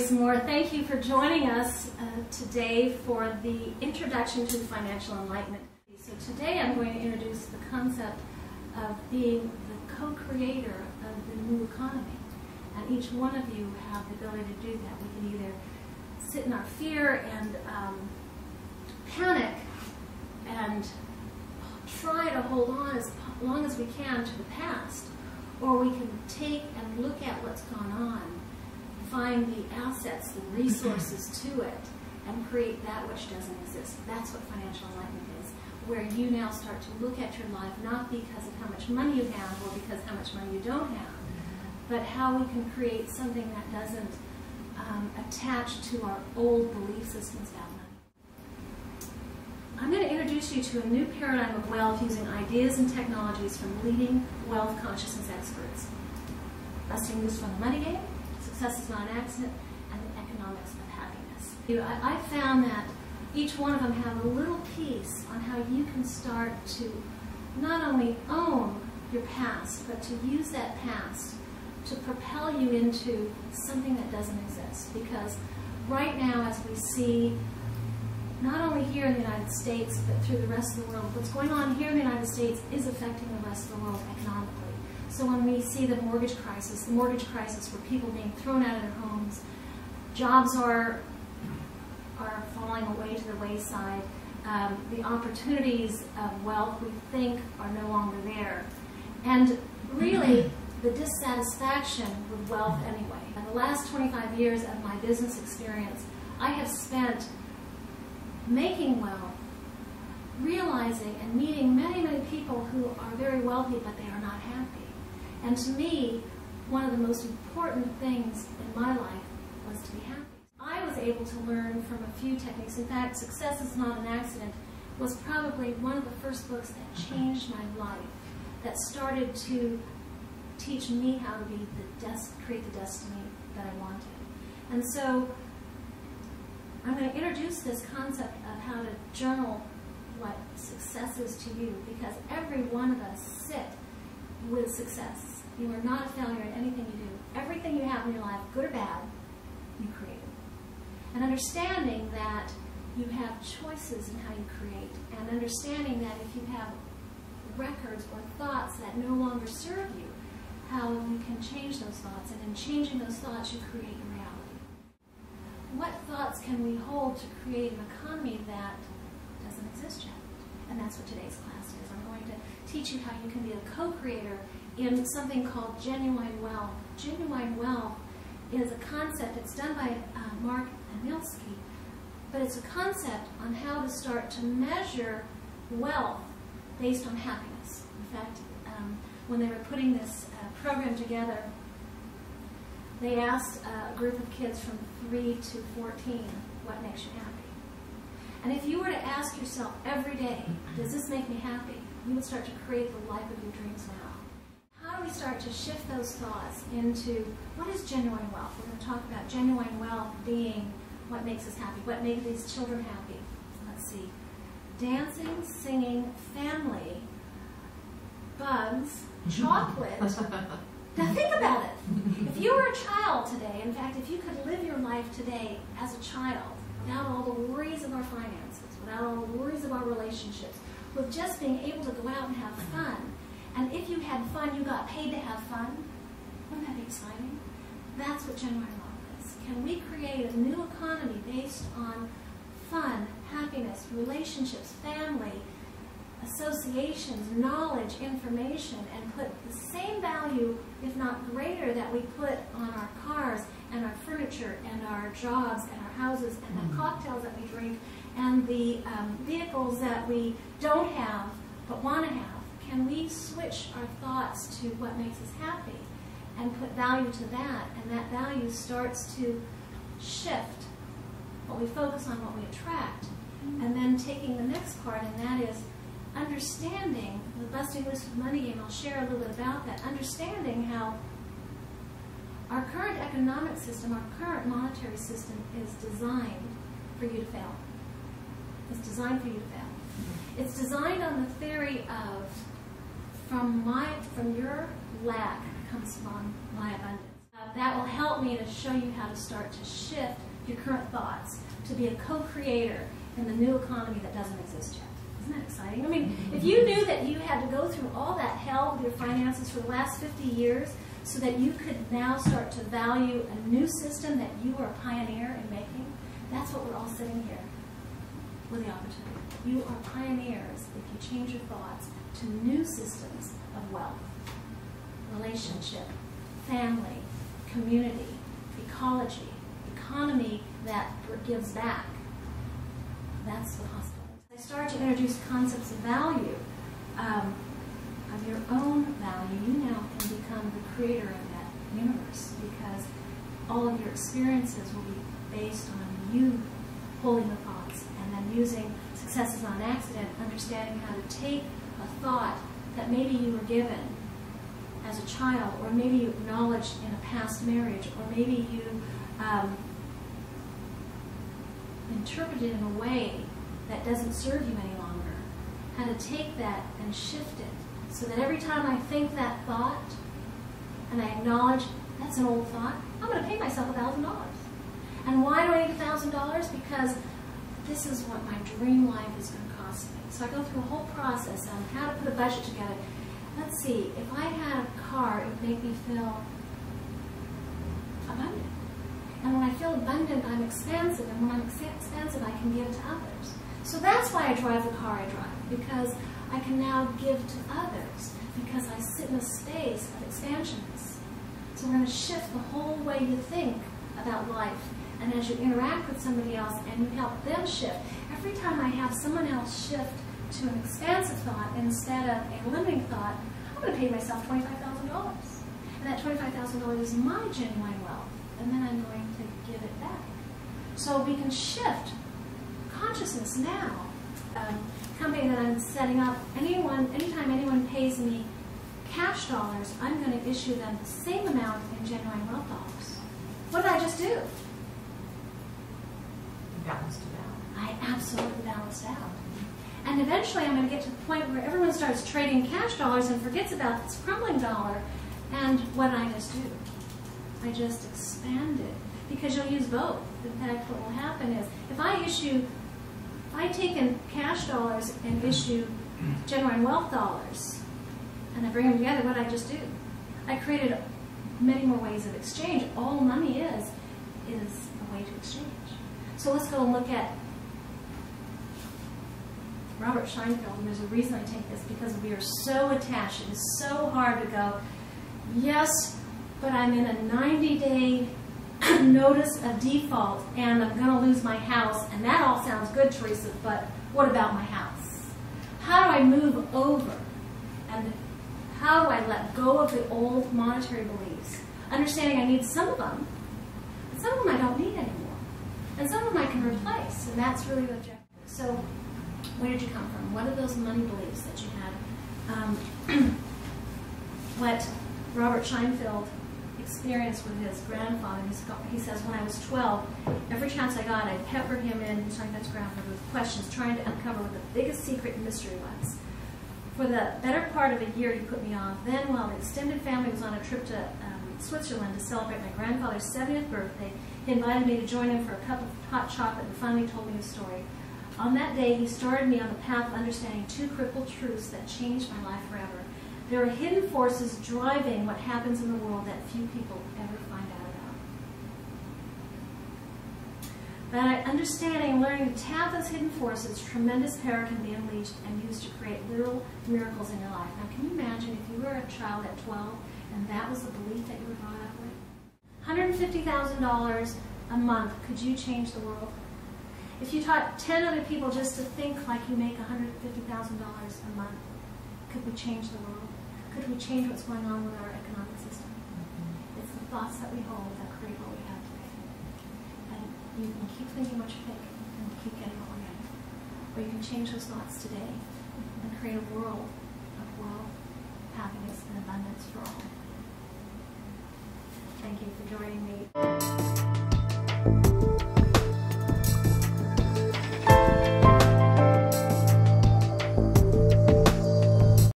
Grace Moore. Thank you for joining us today for the Introduction to Financial Enlightenment. So today I'm going to introduce the concept of being the co-creator of the new economy. And each one of you have the ability to do that. We can either sit in our fear and panic and try to hold on as long as we can to the past, or we can take and look at what's gone on, find the assets, the resources to it, and create that which doesn't exist. That's what financial enlightenment is, where you now start to look at your life not because of how much money you have or because how much money you don't have, but how we can create something that doesn't attach to our old belief systems about money. I'm going to introduce you to a new paradigm of wealth using ideas and technologies from leading wealth consciousness experts. Busting loose from the money game, success is not an accident, and the economics of happiness. I found that each one of them have a little piece on how you can start to not only own your past, but to use that past to propel you into something that doesn't exist. Because right now, as we see, not only here in the United States, but through the rest of the world, what's going on here in the United States is affecting the rest of the world economically. So when we see the mortgage crisis where people being thrown out of their homes, jobs are falling away to the wayside, the opportunities of wealth we think are no longer there. And really, the dissatisfaction with wealth anyway. In the last 25 years of my business experience, I have spent making wealth, realizing and meeting many, many people who are very wealthy, but they are not happy. And to me, one of the most important things in my life was to be happy. I was able to learn from a few techniques. In fact, Success is Not an Accident was probably one of the first books that changed my life, that started to teach me how to be create the destiny that I wanted. And so I'm going to introduce this concept of how to journal what success is to you, because every one of us sit with success. You are not a failure in anything you do. Everything you have in your life, good or bad, you create. And understanding that you have choices in how you create, and understanding that if you have records or thoughts that no longer serve you, how you can change those thoughts, and in changing those thoughts you create your reality. What thoughts can we hold to create an economy that doesn't exist yet? And that's what today's class is. I'm going to teach you how you can be a co-creator in something called genuine wealth. Genuine wealth is a concept, it's done by Mark Anilsky, but it's a concept on how to start to measure wealth based on happiness. In fact, when they were putting this program together, they asked a group of kids from 3 to 14, what makes you happy? And if you were to ask yourself every day, does this make me happy? You would start to create the life of your dreams now. How do we start to shift those thoughts into what is genuine wealth? We're going to talk about genuine wealth being what makes us happy, what makes these children happy. Let's see. Dancing, singing, family, bugs, chocolate. Now think about it. If you were a child today, in fact, if you could live your life today as a child, without all the worries of our finances, without all the worries of our relationships, with just being able to go out and have fun, and if you had fun, you got paid to have fun, wouldn't that be exciting? That's what genuine wealth is. Can we create a new economy based on fun, happiness, relationships, family, associations, knowledge, information, and put the same value, if not greater, that we put on our cars and our furniture and our jobs and our houses and the cocktails that we drink and the vehicles that we don't have but want to have? Can we switch our thoughts to what makes us happy and put value to that, and that value starts to shift what we focus on, what we attract, and then taking the next part, and that is understanding the busting loose of the money game. I'll share a little bit about that. Understanding how our current economic system, our current monetary system is designed for you to fail. It's designed for you to fail. It's designed on the theory of from your lack comes from my abundance. that will help me to show you how to start to shift your current thoughts, to be a co-creator in the new economy that doesn't exist yet. Isn't that exciting? I mean, if you knew that you had to go through all that hell with your finances for the last 50 years so that you could now start to value a new system that you are a pioneer in making, that's what we're all sitting here with the opportunity. You are pioneers if you change your thoughts to new systems of wealth, relationship, family, community, ecology, economy that gives back. That's what hospital is. I start to introduce concepts of value, of your own value. You now can become the creator of that universe because all of your experiences will be based on you holding the thoughts and then using successes on accident, understanding how to take a thought that maybe you were given as a child, or maybe you acknowledged in a past marriage, or maybe you interpreted in a way that doesn't serve you any longer. How to take that and shift it so that every time I think that thought and I acknowledge that's an old thought, I'm going to pay myself $1,000. And why do I need $1,000? Because this is what my dream life is going to cost me. So I go through a whole process on how to put a budget together. Let's see, if I had a car, it would make me feel abundant. And when I feel abundant, I'm expansive. And when I'm expansive, I can give to others. So that's why I drive the car I drive, because I can now give to others, because I sit in a space of expansionness. So we're going to shift the whole way you think about life. And as you interact with somebody else and you help them shift, every time I have someone else shift to an expansive thought instead of a limiting thought, I'm going to pay myself $25,000. And that $25,000 is my genuine wealth. And then I'm going to give it back. So we can shift consciousness now. Company that I'm setting up, anytime anyone pays me cash dollars, I'm going to issue them the same amount in genuine wealth dollars. What did I just do? Balanced it out. I absolutely balanced out. And eventually I'm going to get to the point where everyone starts trading cash dollars and forgets about this crumbling dollar. And what did I just do? I just expanded. Because you'll use both. In fact, what will happen is, if I take in cash dollars and issue genuine wealth dollars, and I bring them together, what did I just do? I created many more ways of exchange. All money is a way to exchange. So let's go and look at Robert Scheinfeld. And there's a reason I take this, because we are so attached. It is so hard to go, yes, but I'm in a 90-day notice of default and I'm going to lose my house. And that all sounds good, Teresa, but what about my house? How do I move over? And how do I let go of the old monetary beliefs? Understanding I need some of them, but some of them I don't need anymore. And some of them I can replace, and that's really the objective. So where did you come from? What are those money beliefs that you had? What Robert Scheinfeld experienced with his grandfather, he says, when I was 12, every chance I got, I'd pepper him in, he's talking about his grandfather, with questions, trying to uncover what the biggest secret and mystery was. For the better part of a year, he put me off. Then, while the extended family was on a trip to Switzerland to celebrate my grandfather's 70th birthday, he invited me to join him for a cup of hot chocolate and finally told me his story. On that day, he started me on the path of understanding two critical truths that changed my life forever. There are hidden forces driving what happens in the world that few people ever find out about. By understanding and learning to tap those hidden forces, tremendous power can be unleashed and used to create literal miracles in your life. Now, can you imagine if you were a child at 12 and that was the belief that you were brought up with? $150,000 a month, could you change the world? If you taught 10 other people just to think like you make $150,000 a month, could we change the world? Could we change what's going on with our economic system? It's the thoughts that we hold that create what we have today. And you can keep thinking what you think and keep getting what we're getting. Or you can change those thoughts today and create a world of wealth, happiness, and abundance for all. Thank you for joining me.